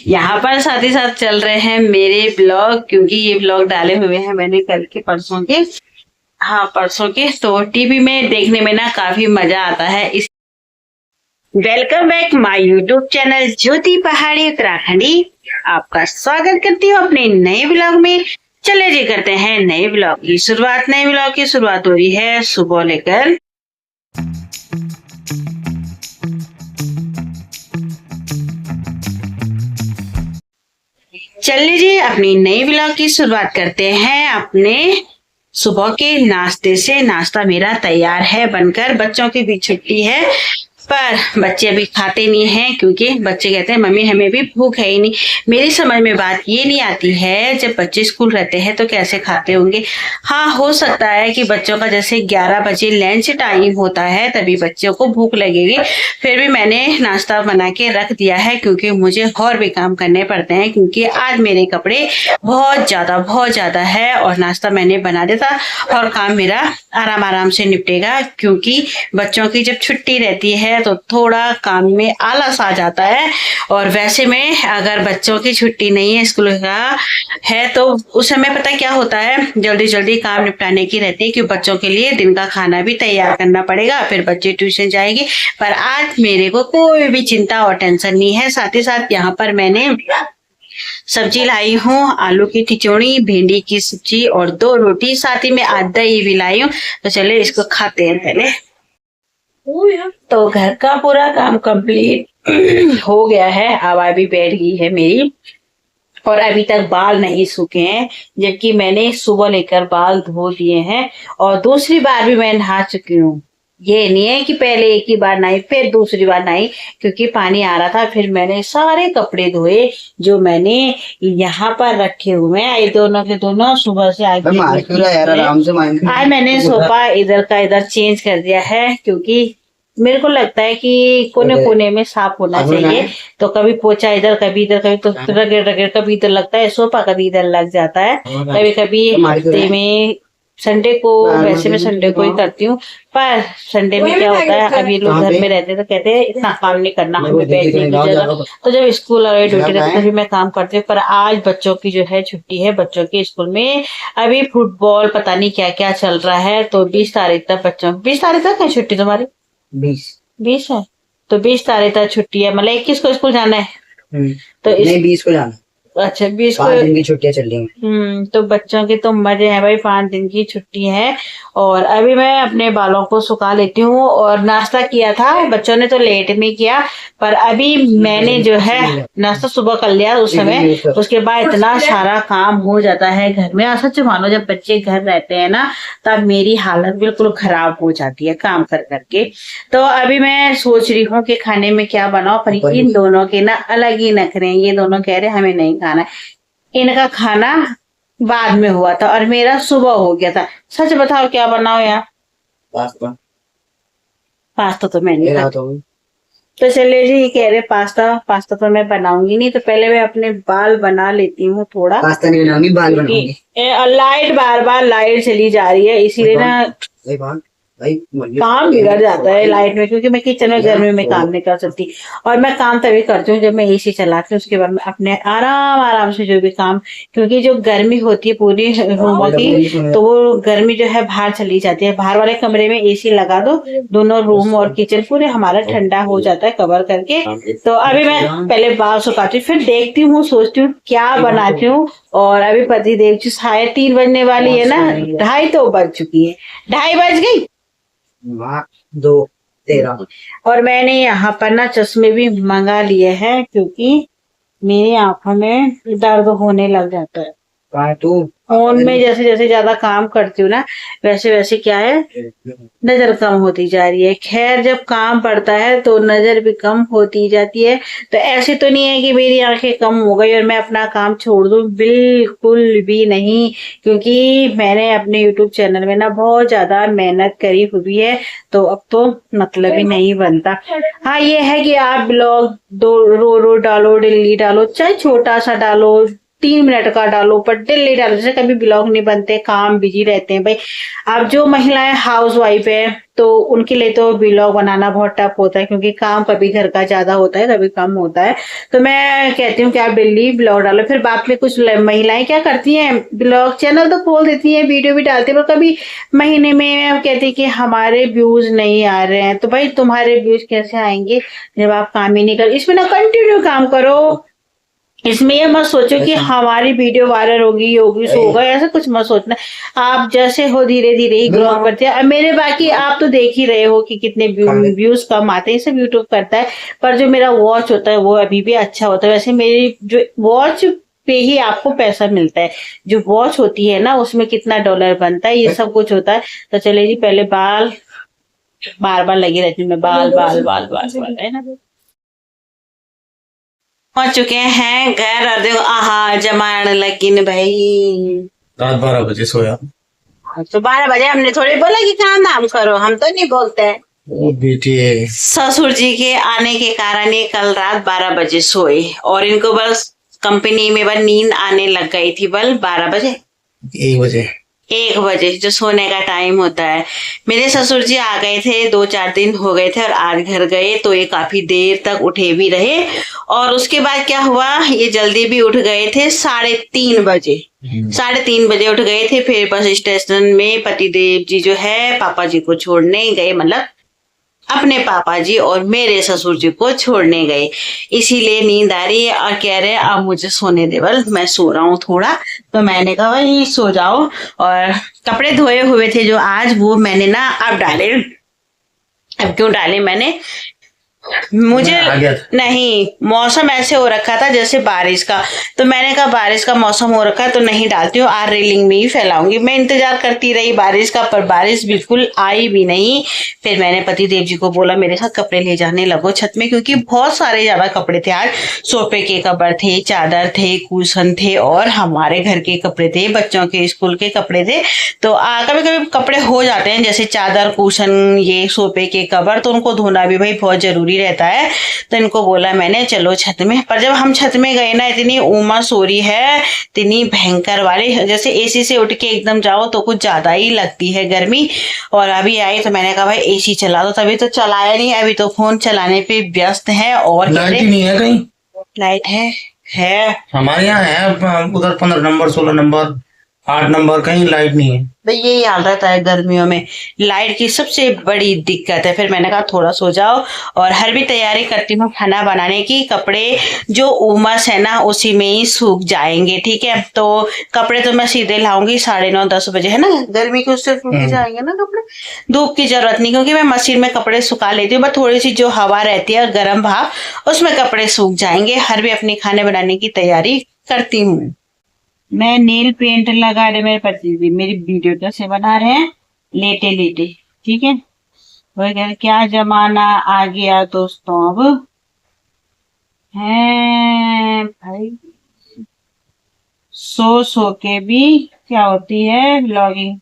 यहाँ पर साथ ही साथ चल रहे हैं मेरे ब्लॉग, क्योंकि ये ब्लॉग डाले हुए हैं मैंने कल के परसों के, हाँ परसों के। तो टीवी में देखने में ना काफी मजा आता है। इस welcome back my YouTube channel Jyoti Pahadi Uttarakhandi. आपका स्वागत करती हूँ अपने नए ब्लॉग में। चले जी करते हैं नए ब्लॉग की शुरुआत। नए ब्लॉग की शुरुआत हो रही है सुबह लेकर। चलिए जी अपनी नई ब्लॉग की शुरुआत करते हैं अपने सुबह के नाश्ते से। नाश्ता मेरा तैयार है बनकर। बच्चों की भी छुट्टी है पर बच्चे अभी खाते नहीं हैं, क्योंकि बच्चे कहते हैं मम्मी हमें भी भूख है ही नहीं। मेरी समझ में बात ये नहीं आती है, जब बच्चे स्कूल रहते हैं तो कैसे खाते होंगे। हाँ हो सकता है कि बच्चों का जैसे 11 बजे लंच टाइम होता है तभी बच्चों को भूख लगेगी। फिर भी मैंने नाश्ता बना के रख दिया है, क्योंकि मुझे और भी काम करने पड़ते हैं, क्योंकि आज मेरे कपड़े बहुत ज्यादा है और नाश्ता मैंने बना दिया था और काम मेरा आराम से निपटेगा। क्योंकि बच्चों की जब छुट्टी रहती है तो थोड़ा काम में आलस आ जाता है। और वैसे में अगर बच्चों की छुट्टी नहीं है, स्कूल का है, तो उस समय पता क्या होता है, जल्दी काम निपटाने की रहती है, कि बच्चों के लिए दिन का खाना भी तैयार करना पड़ेगा, फिर बच्चे ट्यूशन जाएंगे। पर आज मेरे को कोई भी चिंता और टेंशन नहीं है। साथ ही साथ यहाँ पर मैंने सब्जी लाई हूँ, आलू की टिचौड़ी, भिंडी की सब्जी और 2 रोटी, साथ ही में आज दही भी लाई हूँ। तो चले इसको खाते हैं पहले। तो घर का पूरा काम कंप्लीट हो गया है। अब अभी बैठ गई है मेरी, और अभी तक बाल नहीं सूखे हैं, जबकि मैंने सुबह लेकर बाल धो दिए हैं। और दूसरी बार भी मैं नहा चुकी हूँ। ये नहीं है कि पहले एक ही बार नहाई फिर दूसरी बार नहाई, क्योंकि पानी आ रहा था। फिर मैंने सारे कपड़े धोए जो मैंने यहाँ पर रखे हुए हैं, ये दोनों के दोनों सुबह से आज मैंने सोफा इधर का इधर चेंज कर दिया है, क्योंकि मेरे को लगता है कि कोने कोने में साफ होना चाहिए। तो कभी पोछा इधर कभी इधर, कभी तो रगड़ कभी इधर लगता है सोफा, कभी इधर लग जाता है। कभी कभी हफ्ते में संडे को, वैसे मैं संडे को ही करती हूँ, पर संडे में क्या होता है, अब ये लोग घर में रहते हैं तो कहते हैं इतना काम नहीं करना, हमें बैठने की जगह। तो जब स्कूल और ड्यूटी रहती है तभी मैं काम करती हूँ। पर आज बच्चों की जो है छुट्टी है, बच्चों के स्कूल में अभी फुटबॉल पता नहीं क्या क्या चल रहा है। तो 20 तारीख तक बच्चों, 20 तारीख तक है छुट्टी तुम्हारी? 20 है। तो 20 तारीख तक छुट्टी है, मतलब 21 को स्कूल जाना है। तो नहीं 20 को जाना। अच्छा 20 को 5 दिन की छुट्टियां चल रही हैं। तो बच्चों के तो मजे हैं भाई, 5 दिन की छुट्टी है। और अभी मैं अपने बालों को सुखा लेती हूँ। और नाश्ता किया था, बच्चों ने तो लेट में किया, पर अभी मैंने जो है नाश्ता सुबह कर लिया उस समय। उसके बाद इतना सारा काम हो जाता है घर में। सच मानो जब बच्चे घर रहते हैं ना, तब मेरी हालत बिल्कुल खराब हो जाती है काम कर करके। तो अभी मैं सोच रही हूँ कि खाने में क्या बनाओ, पर इन दोनों के ना अलग ही नखरे हैं। ये दोनों कह रहे हमें नहीं खाना है। इनका खाना बाद में हुआ था और मेरा सुबह हो गया था। सच बताओ क्या बनाओ यार? पास्ता तो मैं नहीं खाता। तो चलिए जी, ये कह रहे पास्ता तो मैं बनाऊंगी नहीं। तो पहले मैं अपने बाल बना लेती हूँ थोड़ा। पास्ता नहीं बनाऊंगी, बाल बनाऊंगी। लाइट बार लाइट चली जा रही है, इसीलिए ना काम बिगड़ जाता है लाइट में, क्योंकि मैं किचन में गर्मी में काम नहीं कर सकती। और मैं काम तभी करती हूँ जब मैं एसी चलाती हूँ, उसके बाद मैं अपने आराम से जो भी काम, क्योंकि जो गर्मी होती है पूरी रूमों की, तो वो गर्मी जो है बाहर चली जाती है। बाहर वाले कमरे में एसी लगा दो, दोनों रूम और किचन पूरे हमारा ठंडा हो जाता है कवर करके। तो अभी मैं पहले बाल सुखाती हूँ, फिर देखती हूँ, सोचती हूँ क्या बनाती हूँ। और अभी पति देव जी 3:30 बजने वाली है ना, 2:30 तो बज चुकी है, 2:30 बज गई 2:13। और मैंने यहाँ पर ना चश्मे भी मंगा लिए हैं, क्योंकि मेरी आंखों में दर्द होने लग जाता है। फोन में जैसे जैसे ज्यादा काम करती हूँ ना, वैसे वैसे क्या है, नजर कम होती जा रही है। खैर जब काम पड़ता है तो नजर भी कम होती जाती है। तो ऐसे तो नहीं है कि मेरी आंखें कम हो गई और मैं अपना काम छोड़ दूं, बिल्कुल भी नहीं। क्योंकि मैंने अपने यूट्यूब चैनल में ना बहुत ज्यादा मेहनत करी हुई है, तो अब तो मतलब ही नहीं बनता। हाँ ये है कि आप ब्लॉग रो डालो, डेली डालो, चाहे छोटा सा डालो, 3 मिनट का डालो, पर डेली डालो। जैसे कभी ब्लॉग नहीं बनते, काम बिजी रहते हैं भाई। अब जो महिलाएं हाउस वाइफ है तो उनके लिए तो ब्लॉग बनाना बहुत टफ होता है, क्योंकि काम कभी घर का ज्यादा होता है, कभी कम होता है। तो मैं कहती हूँ कि आप डेली ब्लॉग डालो। फिर बाद में कुछ महिलाएं क्या करती हैं, ब्लॉग चैनल तो खोल देती हैं, वीडियो भी डालती है, पर कभी महीने में कहती है कि हमारे व्यूज नहीं आ रहे हैं। तो भाई तुम्हारे व्यूज कैसे आएंगे जब आप काम ही नहीं कर। इसमें ना कंटिन्यू काम करो, इसमें ये मत सोचो कि हमारी वीडियो वायरल होगी, योगी सो होगा, ऐसा कुछ मत सोचना। आप जैसे हो धीरे धीरे ही ग्रो करते हैं। अब मेरे बाकी आप तो देख ही रहे हो कि कितने व्यूज कम आते हैं, सब यूट्यूब करता है। पर जो मेरा वॉच होता है वो अभी भी अच्छा होता है। वैसे मेरी जो वॉच पे ही आपको पैसा मिलता है, जो वॉच होती है ना उसमें कितना डॉलर बनता है, ये सब कुछ होता है। तो चले जी, पहले बाल बार बार लगी रहती हूँ मैं, बाल बाल बाल बाल बाल, है ना। पहुंच चुके हैं घर, और देखो आहा जमाने लगी न भाई। रात 12 बजे सोया। तो 12 बजे हमने थोड़ी बोला कि काम नाम करो, हम तो नहीं बोलते हैं। ओ बेटी, ससुर जी के आने के कारण ये कल रात 12 बजे सोए, और इनको बस कंपनी में बस नींद आने लग गई थी, बल 12 बजे 1 बजे 1 बजे जो सोने का टाइम होता है। मेरे ससुर जी आ गए थे, 2-4 दिन हो गए थे, और आज घर गए तो ये काफी देर तक उठे भी रहे। और उसके बाद क्या हुआ, ये जल्दी भी उठ गए थे, 3:30 बजे 3:30 बजे उठ गए थे। फिर बस स्टेशन में पतिदेव जी जो है पापा जी को छोड़ने गए, मतलब अपने पापा जी और मेरे ससुर जी को छोड़ने गए। इसीलिए नींद आ रही है, और कह रहे हैं अब मुझे सोने दे, बल मैं सो रहा हूँ थोड़ा। तो मैंने कहा वही सो जाओ। और कपड़े धोए हुए थे जो आज, वो मैंने ना अब डाले। अब क्यों डाले मैंने, मुझे आ गया था। नहीं, मौसम ऐसे हो रखा था जैसे बारिश का, तो मैंने कहा बारिश का मौसम हो रखा है तो नहीं डालती हूँ, आज रेलिंग में ही फैलाऊंगी। मैं इंतजार करती रही बारिश का, पर बारिश बिल्कुल आई भी नहीं। फिर मैंने पति देव जी को बोला मेरे साथ कपड़े ले जाने लगो छत में, क्योंकि बहुत सारे ज्यादा कपड़े थे आज। सोफे के कवर थे, चादर थे, कुशन थे, और हमारे घर के कपड़े थे, बच्चों के स्कूल के कपड़े थे। तो कभी कभी कपड़े हो जाते हैं, जैसे चादर, कुशन, ये सोफे के कवर, तो उनको धोना भी भाई बहुत जरूरी रहता है। तो इनको बोला मैंने चलो छत में। पर जब हम छत में गए ना, इतनी उमस हो रही है, इतनी भयंकर वाली, जैसे एसी से उठ के एकदम जाओ तो कुछ ज्यादा ही लगती है गर्मी। और अभी आई तो मैंने कहा भाई एसी चला दो, तभी तो चलाया नहीं, अभी तो फोन चलाने पे व्यस्त है। और लाइट ही नहीं है कहीं। लाइट है हमारे यहाँ है, उधर 15 नंबर, 16 नंबर, 8 नंबर, कहीं लाइट नहीं है। तो यही हाल रहता है गर्मियों में, लाइट की सबसे बड़ी दिक्कत है। फिर मैंने कहा थोड़ा सो जाओ, और हर भी तैयारी करती हूँ खाना बनाने की। कपड़े जो उमस है ना उसी में ही सूख जाएंगे, ठीक है। तो कपड़े तो मैं सीधे लाऊंगी 9:30-10 बजे, है ना, गर्मी के उससे सूख जाएंगे ना कपड़े। धूप की जरूरत नहीं, क्योंकि मैं मशीन में कपड़े सुखा लेती हूँ, बस थोड़ी सी जो हवा रहती है गर्म भाप, उसमें कपड़े सूख जाएंगे। हर भी अपनी खाने बनाने की तैयारी करती हूँ। मैं नेल पेंट लगा रहे, मेरे पति भी मेरी वीडियो कैसे बना रहे हैं, लेटे लेटे, ठीक है। वो कह रहे क्या जमाना आ गया दोस्तों अब, है भाई। सो के भी क्या होती है व्लॉगिंग।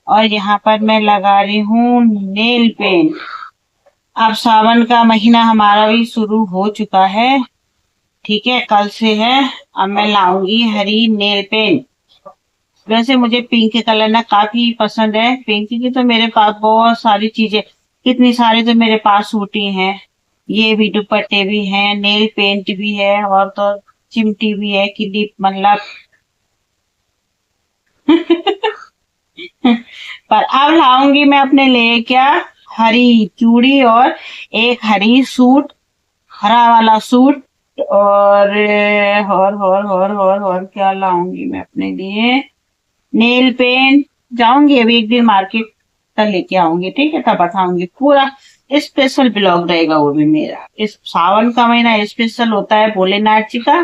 और यहाँ पर मैं लगा रही हूँ नेल पेंट। अब सावन का महीना हमारा भी शुरू हो चुका है, ठीक है, कल से है। अब मैं लाऊंगी हरी नेल पेंट। वैसे मुझे पिंक कलर ना काफी पसंद है, पिंक की तो मेरे पास बहुत सारी चीजें, कितनी सारी तो मेरे पास सूटी हैं, ये भी दुपट्टे भी हैं, नेल पेंट भी है, और तो चिमटी भी है, क्लिप, मतलब पर अब लाऊंगी मैं अपने लिए क्या, हरी चूड़ी, और एक हरी सूट, हरा वाला सूट। और क्या लाऊंगी मैं अपने लिए, नेल पेंट। जाऊंगी अभी एक दिन मार्केट तक लेके आऊंगी, ठीक है, तब बताऊंगी पूरा। स्पेशल ब्लॉग रहेगा वो भी मेरा। इस सावन का महीना स्पेशल होता है भोलेनाथ जी का,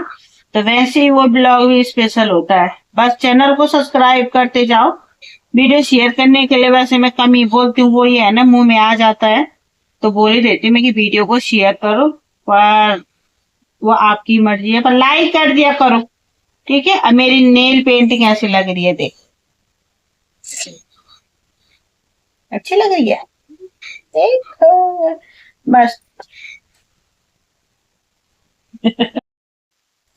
तो वैसे ही वो ब्लॉग भी स्पेशल होता है। बस चैनल को सब्सक्राइब करते जाओ। वीडियो शेयर करने के लिए वैसे मैं कम ही बोलती हूँ, वो ये है ना मुंह में आ जाता है, तो बोल ही देती हूँ मैं कि वीडियो को शेयर करो। पर वो आपकी मर्जी है, पर लाइक कर दिया करो, ठीक है। अब मेरी नेल पेंटिंग कैसी लग रही है देख, अच्छी लग रही है, देखो बस।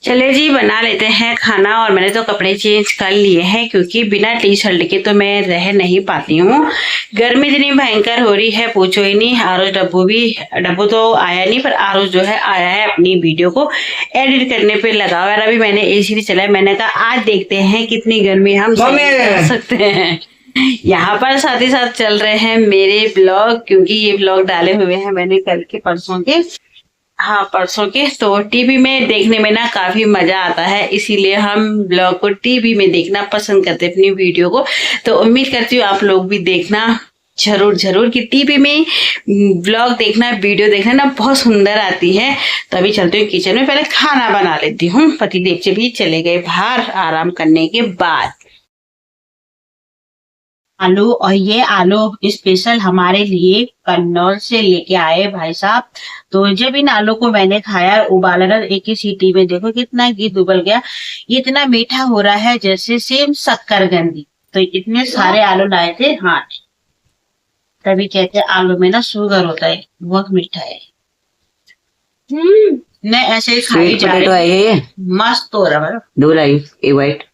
चले जी बना लेते हैं खाना। और मैंने तो कपड़े चेंज कर लिए हैं क्योंकि बिना टी शर्ट के तो मैं रह नहीं पाती हूँ। गर्मी इतनी भयंकर हो रही है, पूछो ही नहीं। आरोज डब्बू तो आया नहीं, पर आरोज जो है आया है अपनी वीडियो को एडिट करने पे लगा हुआ है। अभी मैंने एसी भी चलाया, मैंने कहा आज देखते हैं कितनी गर्मी हम सहन कर सकते हैं। यहाँ पर साथ ही साथ चल रहे हैं मेरे ब्लॉग, क्योंकि ये ब्लॉग डाले हुए हैं मैंने कल के परसों के, हाँ परसों के। तो टीवी में देखने में ना काफी मजा आता है, इसीलिए हम ब्लॉग को टीवी में देखना पसंद करते हैं, अपनी वीडियो को। तो उम्मीद करती हूँ आप लोग भी देखना जरूर जरूर, कि टीवी में ब्लॉग देखना, वीडियो देखना ना बहुत सुंदर आती है। तो अभी चलते हैं किचन में, पहले खाना बना लेती हूँ। पतिदेव से भी चले गए बाहर आराम करने के बाद। आलू, और ये आलू स्पेशल हमारे लिए कन्नौज से लेके आए भाई साहब। तो जब इन आलू को मैंने खाया उबाला ना, एक ही सीटी में देखो कितना घी उबल गया। ये इतना मीठा हो रहा है जैसे सेम शक्करकंदी। तो इतने सारे आलू लाए थे, हाँ तभी कहते हैं आलू में ना शुगर होता है, बहुत मीठा है। नहीं ऐसे ही खाई जा रही है, मस्त हो रहा है। दो लाइफ ए वाइट